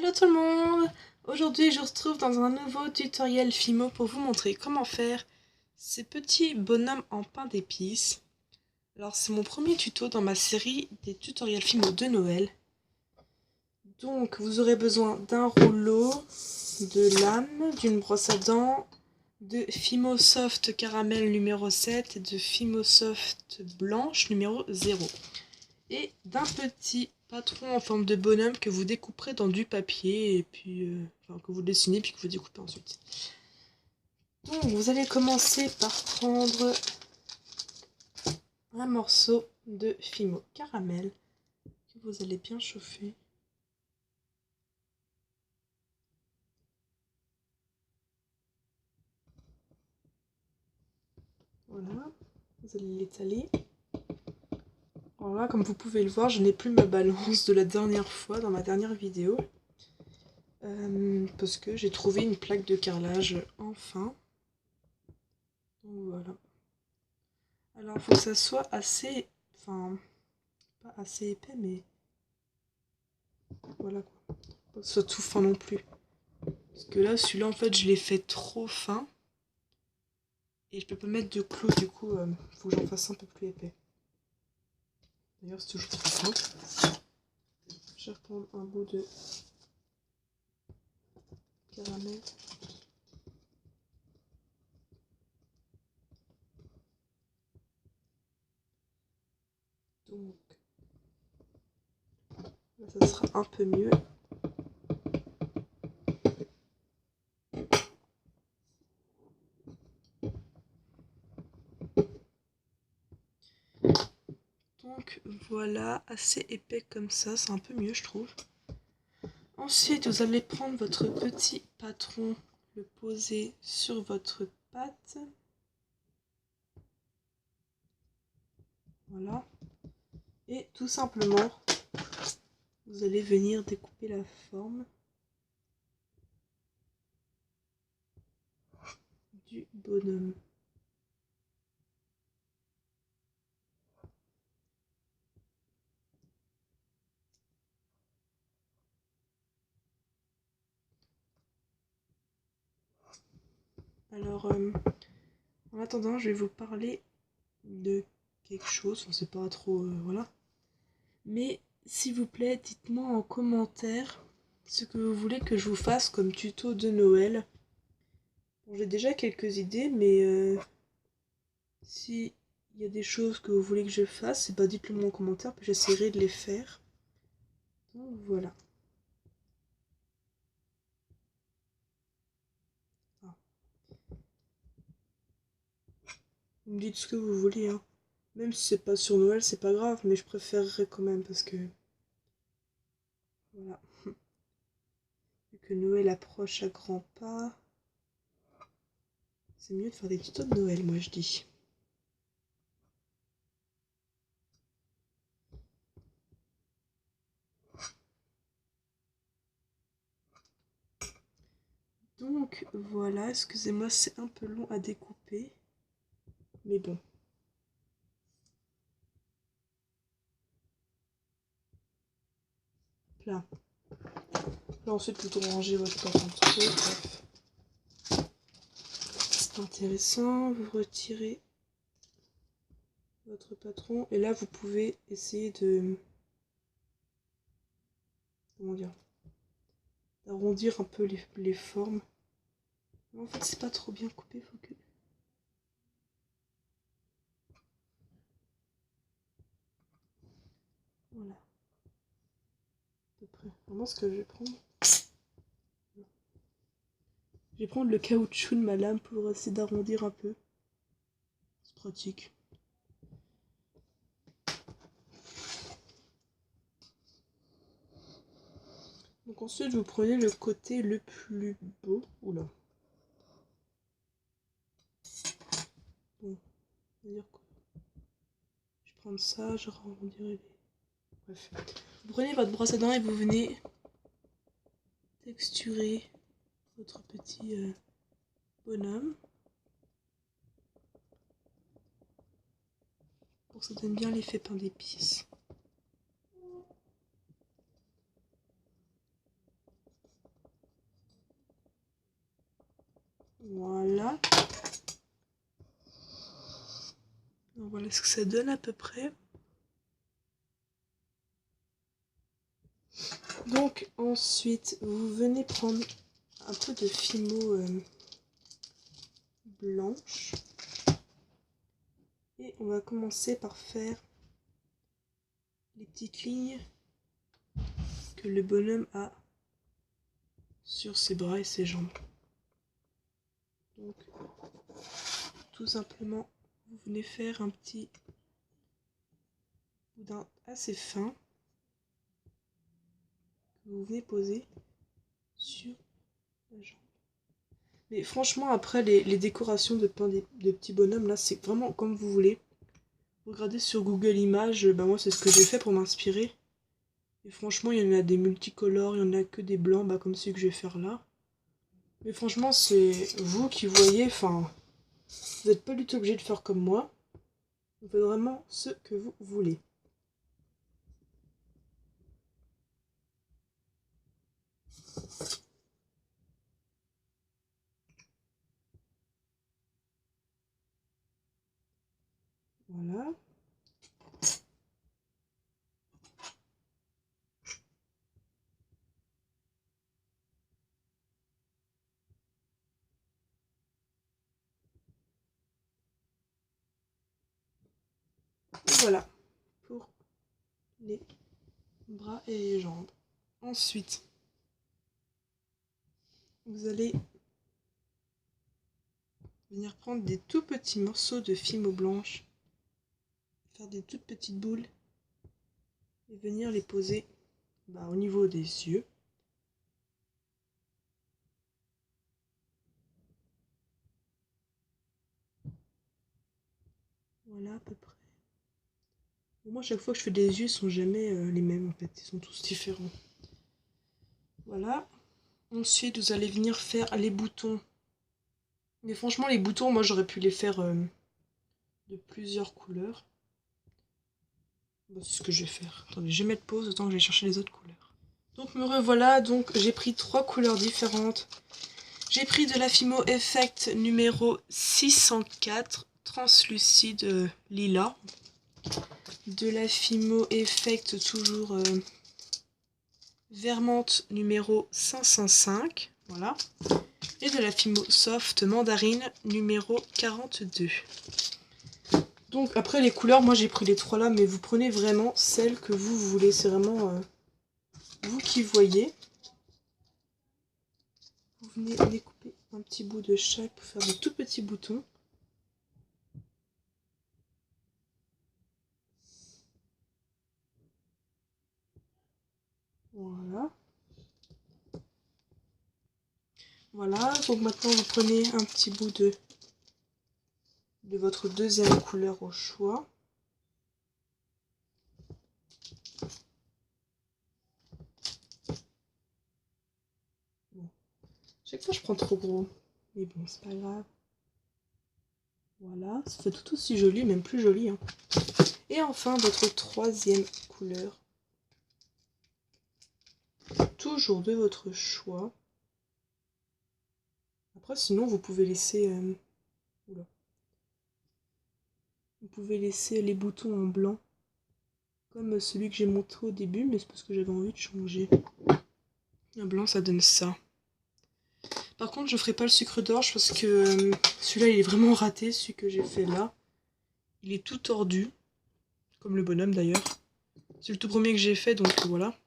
Hello tout le monde! Aujourd'hui je vous retrouve dans un nouveau tutoriel Fimo pour vous montrer comment faire ces petits bonhommes en pain d'épices. Alors c'est mon premier tuto dans ma série des tutoriels Fimo de Noël. Donc vous aurez besoin d'un rouleau, de lame, d'une brosse à dents, de Fimo Soft Caramel numéro 7 et de Fimo Soft Blanche numéro 0. Et d'un petit patron en forme de bonhomme que vous découperez dans du papier et puis enfin, que vous dessinez puis que vous découpez ensuite. Donc vous allez commencer par prendre un morceau de Fimo Caramel que vous allez bien chauffer. Voilà, vous allez l'étaler. Alors là, comme vous pouvez le voir, je n'ai plus ma balance de la dernière fois dans ma dernière vidéo. Parce que j'ai trouvé une plaque de carrelage enfin. Donc voilà. Alors il faut que ça soit assez, enfin pas assez épais, mais voilà quoi. Pas que ce soit tout fin non plus. Parce que là, celui-là en fait je l'ai fait trop fin. Et je peux pas mettre de clous, du coup faut que j'en fasse un peu plus épais. D'ailleurs c'est toujours très simple. Je vais reprendre un bout de caramel. Donc là ça sera un peu mieux. Donc voilà, assez épais comme ça, c'est un peu mieux je trouve. Ensuite vous allez prendre votre petit patron, le poser sur votre pâte. Voilà. Et tout simplement, vous allez venir découper la forme du bonhomme. Alors, en attendant, je vais vous parler de quelque chose. On sait pas trop, voilà. Mais s'il vous plaît, dites-moi en commentaire ce que vous voulez que je vous fasse comme tuto de Noël. Bon, j'ai déjà quelques idées, mais si il y a des choses que vous voulez que je fasse, bah dites-le moi en commentaire, puis j'essaierai de les faire. Donc voilà. Ah. Vous me dites ce que vous voulez, hein. Même si c'est pas sur Noël, c'est pas grave, mais je préférerais quand même parce que... Voilà. Vu que Noël approche à grands pas, c'est mieux de faire des tutos de Noël, moi je dis. Donc voilà, excusez-moi, c'est un peu long à découper. Mais bon. Là. Là ensuite, plutôt ranger votre pâte un petit peu. Bref. C'est intéressant. Vous retirez votre patron. Et là, vous pouvez essayer de... Comment dire, d'arrondir un peu les formes. Mais en fait, c'est pas trop bien coupé. Faut que... Voilà. À peu près. Vraiment, ce que je vais prendre... Je vais prendre le caoutchouc de ma lame pour essayer d'arrondir un peu. C'est pratique. Donc ensuite, vous prenez le côté le plus beau. Oula. Bon, c'est-à-dire que je vais prendre ça, je arrondirai les... Bref. Vous prenez votre brosse à dents et vous venez texturer votre petit bonhomme. Pour que ça donne bien l'effet pain d'épices. Voilà. Donc voilà ce que ça donne à peu près. Donc ensuite, vous venez prendre un peu de Fimo blanche. Et on va commencer par faire les petites lignes que le bonhomme a sur ses bras et ses jambes. Donc tout simplement, vous venez faire un petit boudin assez fin que vous venez poser sur la jambe. Mais franchement, après, les décorations de petits bonhommes, là, c'est vraiment comme vous voulez. Regardez sur Google Images, bah moi, c'est ce que j'ai fait pour m'inspirer. Et franchement, il y en a des multicolores, il y en a que des blancs, bah, comme celui que je vais faire là. Mais franchement, c'est vous qui voyez, enfin, vous n'êtes pas du tout obligé de faire comme moi. Vous faites vraiment ce que vous voulez. Voilà. Et voilà pour les bras et les jambes. Ensuite, vous allez venir prendre des tout petits morceaux de Fimo blanche, faire des toutes petites boules et venir les poser au niveau des yeux. Voilà à peu près. Moi, chaque fois que je fais des yeux, ils sont jamais les mêmes en fait, ils sont tous différents. Voilà. Ensuite, vous allez venir faire les boutons. Mais franchement, les boutons, moi, j'aurais pu les faire de plusieurs couleurs. Bon, c'est ce que je vais faire. Attendez, je vais mettre pause autant que je vais chercher les autres couleurs. Donc me revoilà, donc j'ai pris 3 couleurs différentes. J'ai pris de la Fimo Effect numéro 604, translucide lilas. De la Fimo Effect toujours vermente numéro 505, voilà. Et de la Fimo Soft mandarine numéro 42. Donc après les couleurs, moi j'ai pris les 3 là, mais vous prenez vraiment celles que vous voulez. C'est vraiment vous qui voyez. Vous venez découper un petit bout de chaque pour faire des tout petits boutons. Voilà. Voilà, donc maintenant vous prenez un petit bout de votre deuxième couleur au choix. Bon. Chaque fois je prends trop gros, mais bon c'est pas grave. Voilà, ça fait tout aussi joli, même plus joli. Hein. Et enfin votre troisième couleur. Toujours de votre choix. Après sinon vous pouvez laisser... Oula. Vous pouvez laisser les boutons en blanc. Comme celui que j'ai montré au début, mais c'est parce que j'avais envie de changer. Un blanc ça donne ça. Par contre je ferai pas le sucre d'orge parce que celui-là il est vraiment raté, celui que j'ai fait là. Il est tout tordu. Comme le bonhomme d'ailleurs. C'est le tout premier que j'ai fait donc voilà.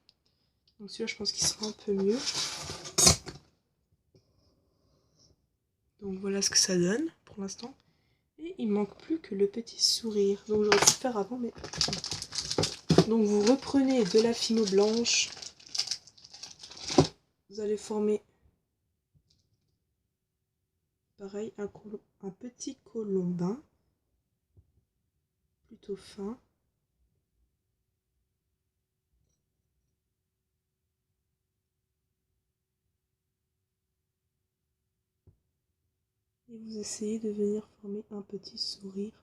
Donc celui-là je pense qu'il sera un peu mieux. Donc voilà ce que ça donne pour l'instant. Et il manque plus que le petit sourire. Donc j'aurais pu le faire avant mais... Donc vous reprenez de la Fimo blanche. Vous allez former pareil un petit colombin. Plutôt fin. Et vous essayez de venir former un petit sourire.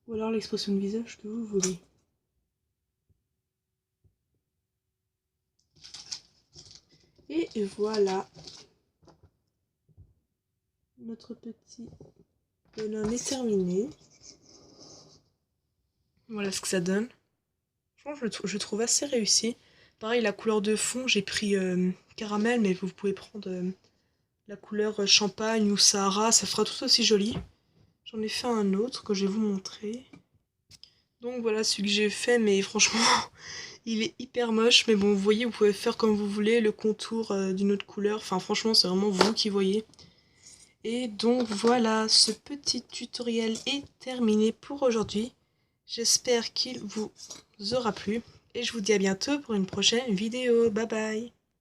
Ou alors l'expression de visage que vous voulez. Et voilà. Notre petit bonhomme est terminé. Voilà ce que ça donne. Franchement, je trouve assez réussi. Pareil, la couleur de fond, j'ai pris caramel, mais vous pouvez prendre la couleur champagne ou Sahara, ça fera tout aussi joli. J'en ai fait un autre que je vais vous montrer. Donc voilà celui que j'ai fait, mais franchement, il est hyper moche. Mais bon, vous voyez, vous pouvez faire comme vous voulez, le contour d'une autre couleur. Enfin, franchement, c'est vraiment vous qui voyez. Et donc voilà, ce petit tutoriel est terminé pour aujourd'hui. J'espère qu'il vous aura plu. Et je vous dis à bientôt pour une prochaine vidéo. Bye bye!